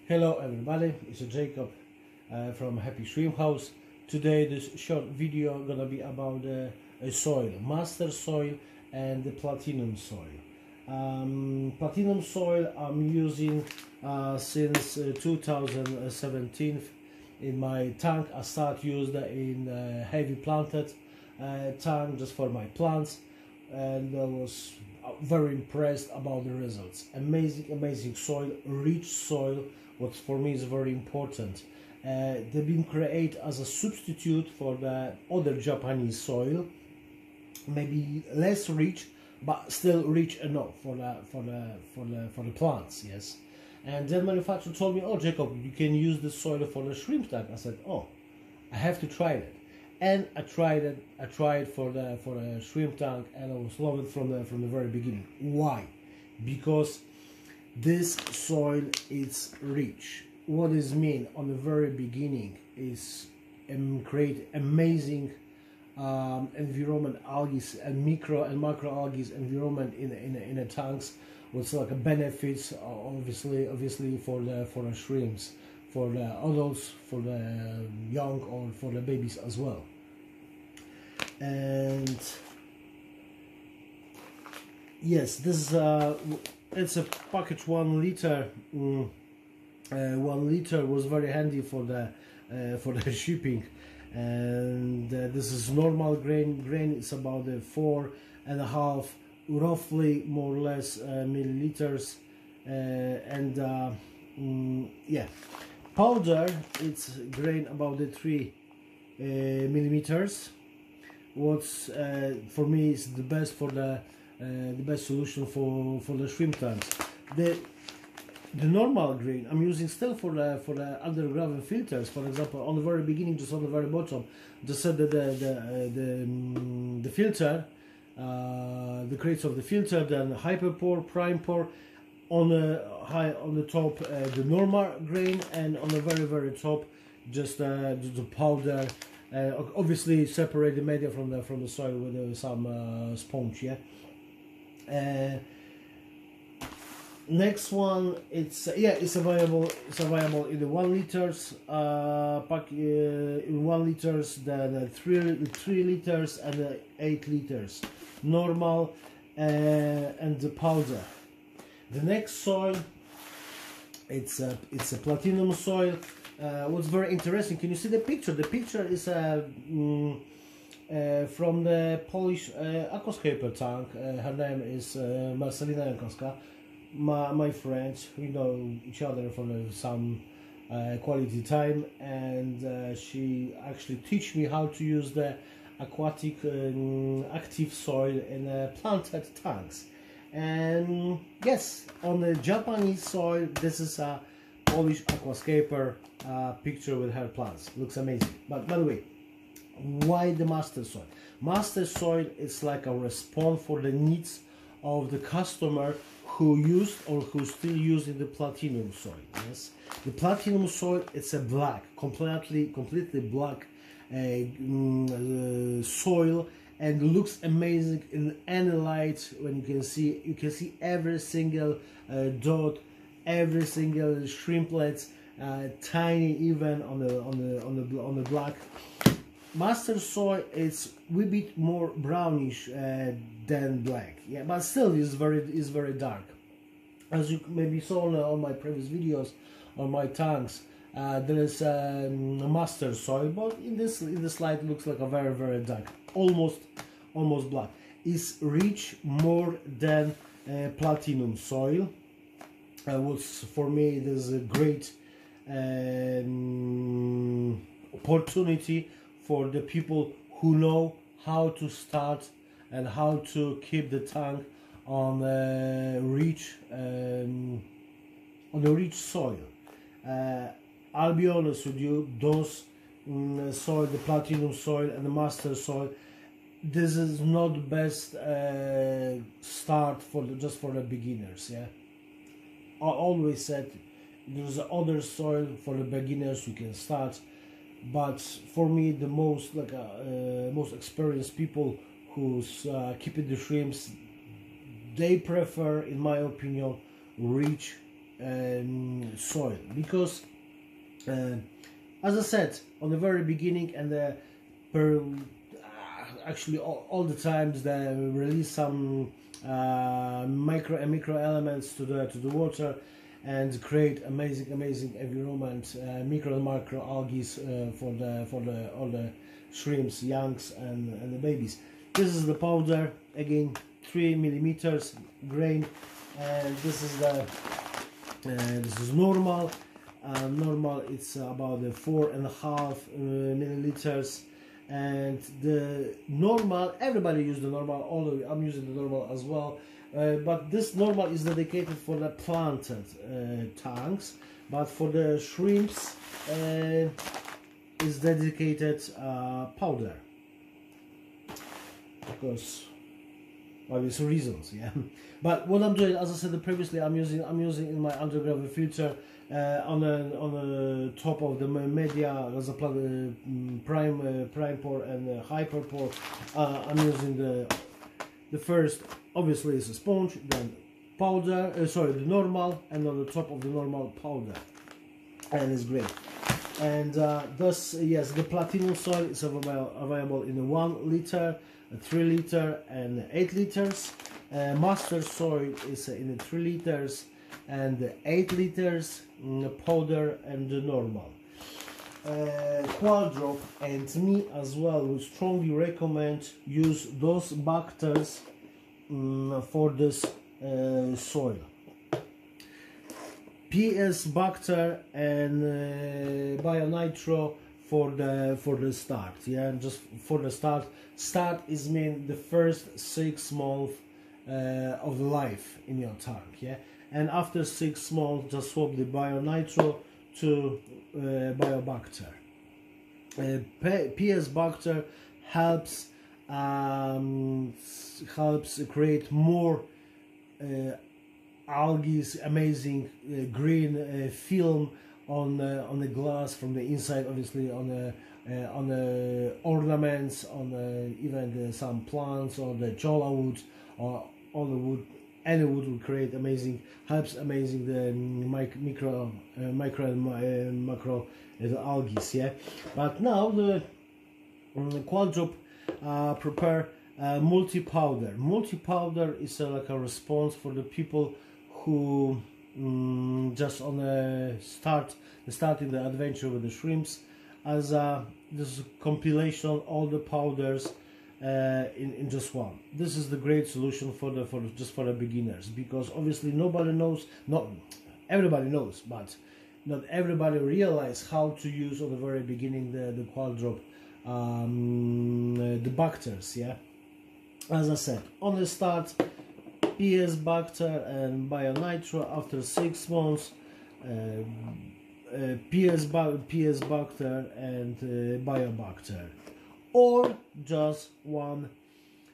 Hello everybody, it's Jacob from Happy Shrimp House. Today this short video gonna be about a soil, master soil and the platinum soil. Platinum soil I'm using since 2017 in my tank. I started using it in heavy planted tank just for my plants, and I was very impressed about the results. Amazing soil, rich soil, what for me is very important. They've been created as a substitute for the other Japanese soil, maybe less rich but still rich enough for the plants. Yes. And then manufacturer told me, oh Jacob, you can use the soil for the shrimp tank. I said, oh, I have to try it. And I tried it for the shrimp tank, and I was loving it from the very beginning. Why? Because this soil is rich. What does it mean? On the very beginning is create amazing environment, algae and micro and macro algae environment in the tanks, with like a benefits obviously for the shrimps, for the adults, for the young, or for the babies as well. And yes, this is it's a package 1 liter. 1 liter was very handy for the shipping. And this is normal grain. It's about 4.5 roughly, more or less, milliliters. Yeah, powder, it's grain about 3 millimeters. What's for me is the best for the best solution for the shrimp tanks. The normal grain I'm using still for the underground filters. For example, on the very beginning, just on the very bottom, just said that the filter, the crates of the filter, then hyperpore, prime pore, on the top the normal grain, and on the very top just the powder. Obviously separate the media from the soil with some sponge. Yeah. Next one, it's available in the 1 liters pack, in 1 liters, the 3 liters and the 8 liters normal, and the powder. The next soil, it's a platinum soil. What's very interesting, can you see the picture? The picture is from the Polish aquascaper tank. Her name is Marcelina Jankowska, my friend. We know each other for some quality time, and she actually teach me how to use the aquatic active soil in planted tanks. And yes, on the Japanese soil, this is a Polish aquascaper picture with her plants. Looks amazing. But by the way, why the master soil? Master soil is like a response for the needs of the customer who used or who still using the platinum soil. Yes, the platinum soil, it's a black, completely black soil, and looks amazing in any light. When you can see every single dot, every single shrimplet, tiny, even on the black. Master soil is a wee bit more brownish than black. Yeah, but still is very dark. As you maybe saw on my previous videos on my tanks, there is a master soil, but in this slide it looks like a very dark, almost black. It's rich more than platinum soil. Was for me, there's a great opportunity for the people who know how to start and how to keep the tank on the rich soil. I'll be honest with you, those soil, the platinum soil and the master soil, this is not the best start just for the beginners. Yeah, I always said there's other soil for the beginners you can start, but for me the most most experienced people who's keeping the shrimps, they prefer, in my opinion, rich soil, because as I said on the very beginning, and actually all the times they release some micro and micro elements to the water and create amazing environment, micro and macro algae for all the shrimps, youngs and the babies. This is the powder, again 3 millimeters grain, and this is the this is normal. Normal, it's about 4.5 milliliters, and the normal, everybody use the normal, although I'm using the normal as well, but this normal is dedicated for the planted tanks, but for the shrimps is dedicated powder, because obvious reasons, yeah. But what I'm doing, as I said previously, I'm using in my underground filter on the top of the media as a prime pore and hyper pore. I'm using the first, obviously, is a sponge, then powder, the normal, and on the top of the normal powder, and it's great. And thus, yes, the platinum soil is available in a 1 liter, 3 liter, and 8 liters. Master soil is in 3 liters and 8 liters, powder and the normal. Quadrop and me as well would strongly recommend use those bacters for this soil. PS Bacter and Bio-Nitro for the start, yeah, just for the start. Start is mean the first 6 months of the life in your tank, yeah, and after 6 months just swap the Bio-Nitro to Bio-Bacter. PS Bacter helps create more algae, amazing green film on the glass from the inside, obviously on the ornaments, on even some plants or the cholla wood or all the wood. Any wood will create amazing, helps amazing the micro and macro algae, yeah. But now the Quadrop prepare multi powder. Multi powder is like a response for the people who just on starting the adventure with the shrimps, as this compilation all the powders in just one. This is the great solution for the beginners, because obviously nobody knows, not everybody knows, but not everybody realize how to use on the very beginning the Quadrop the bacters, yeah. As I said, on the start, PS Bacter and Bio-Nitro. After 6 months, PS Bacter and Bio-Bacter, or just one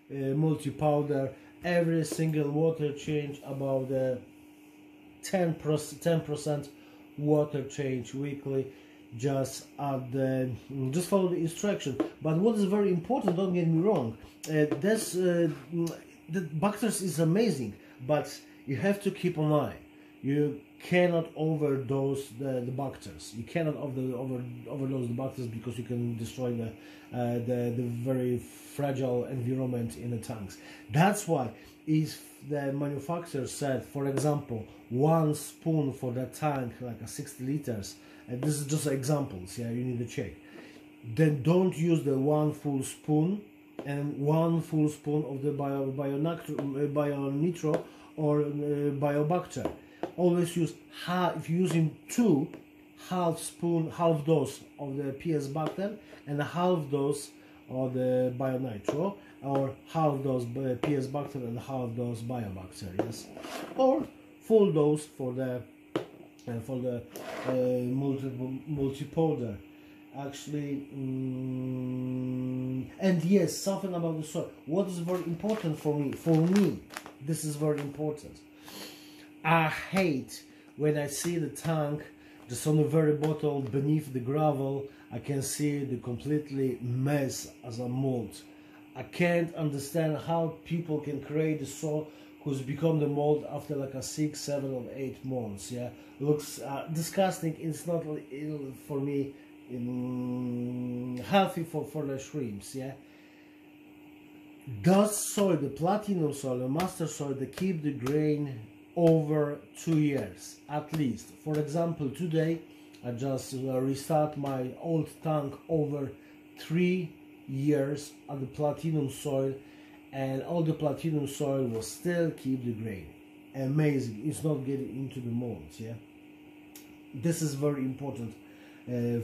multi-powder. Every single water change about 10% water change weekly. Just just follow the instruction. But what is very important, don't get me wrong, the Bacters is amazing, but you have to keep an eye. You cannot overdose the Bacters. You cannot overdose the Bacters, because you can destroy the very fragile environment in the tanks. That's why if the manufacturer said, for example, 1 spoon for that tank, like a 60 liters, and this is just examples, yeah, you need to check, then don't use the 1 full spoon and 1 full spoon of the Bio-Nitro or Bio-Bacter. Always use if you're using 2, half dose of the PS Bacter and a half dose of the Bio-Nitro, or half dose PS Bacter and half dose Bio-Bacter, yes, or full dose for the multi-powder. Actually, and yes, something about the soil. What is very important for me, this is very important. I hate when I see the tank just on the very bottom beneath the gravel. I can see the completely mess as a mold. I can't understand how people can create the soil who's become the mold after like a 6, 7 or 8 months. Yeah, looks disgusting. It's not for me healthy for the shrimps. Yeah, that soil, the platinum soil, the master soil, they keep the grain over 2 years at least. For example, today I just restart my old tank over 3 years on the platinum soil, and all the platinum soil will still keep the grain. Amazing. It's not getting into the molds. Yeah, this is very important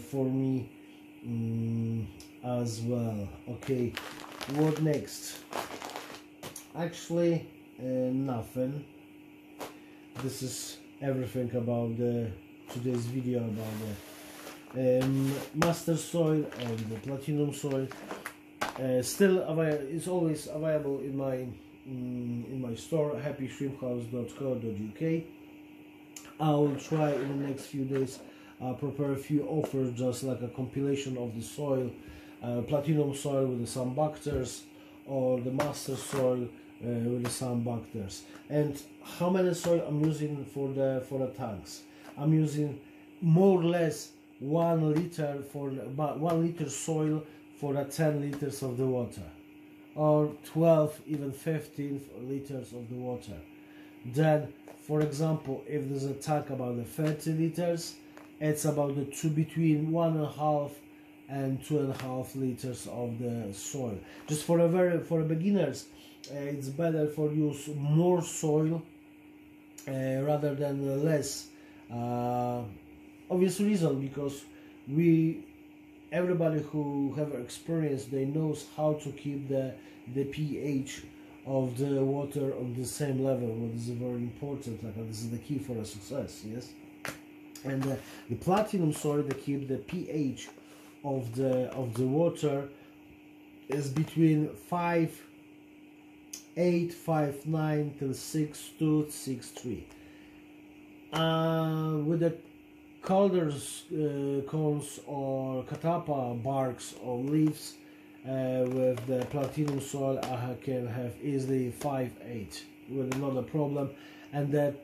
for me as well. Okay, what next? Actually nothing. This is everything about today's video about the master soil and the platinum soil. Still available. It's always available in my store, happyshrimphouse.co.uk. I will try in the next few days prepare a few offers, just like a compilation of the soil, platinum soil with the Sandbacters, or the master soil with the Sandbacters. And how many soil I'm using for the tanks? I'm using more or less 1 liter for about 1 liter soil for 10 liters of the water, or 12, even 15 liters of the water. Then, for example, if there's a tank about the 30 liters, it's about the between 1.5 and 2.5 liters of the soil. Just for beginners, it's better for use more soil rather than less. Obvious reason, because everybody who have experience, they knows how to keep the pH of the water on the same level, what is very important. Like this is the key for a success. Yes, and the platinum soil, they keep the pH of the water is between 5.8, 5.9 till 6.2, 6.3. With the Calder's cones or catappa barks or leaves, with the platinum soil, I can have easily 5.8 with another problem, and then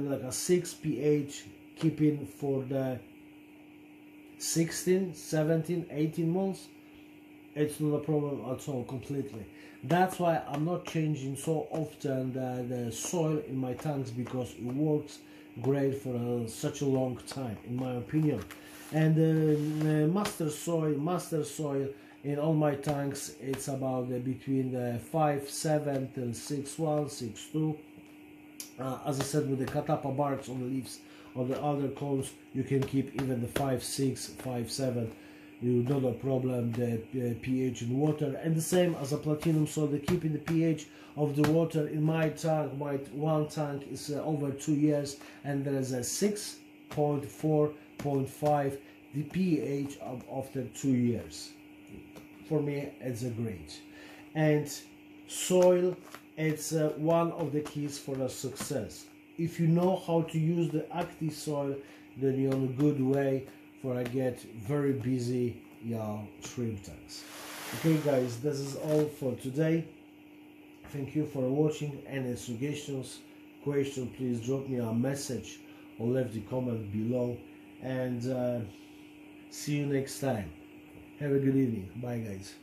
like a 6 pH keeping for the 16, 17, 18 months. It's not a problem at all, completely. That's why I'm not changing so often the soil in my tanks, because it works great for such a long time, in my opinion. And the master soil in all my tanks, it's about between the 5.7 till 6.1, 6.2. As I said, with the catappa barks on the leaves or the other cones, you can keep even the 5.6, 5.7. Not a problem, the pH in water. And the same as a platinum soil, they keeping the pH of the water in my tank. My one tank is over 2 years, and there is a 6.4.5 the pH after 2 years. For me, it's a great. And soil, it's one of the keys for a success. If you know how to use the active soil, then you're on a good way for get very busy shrimp tanks. Okay guys, this is all for today. Thank you for watching. Any suggestions, questions, please drop me a message or leave the comment below, and see you next time. Have a good evening. Bye guys.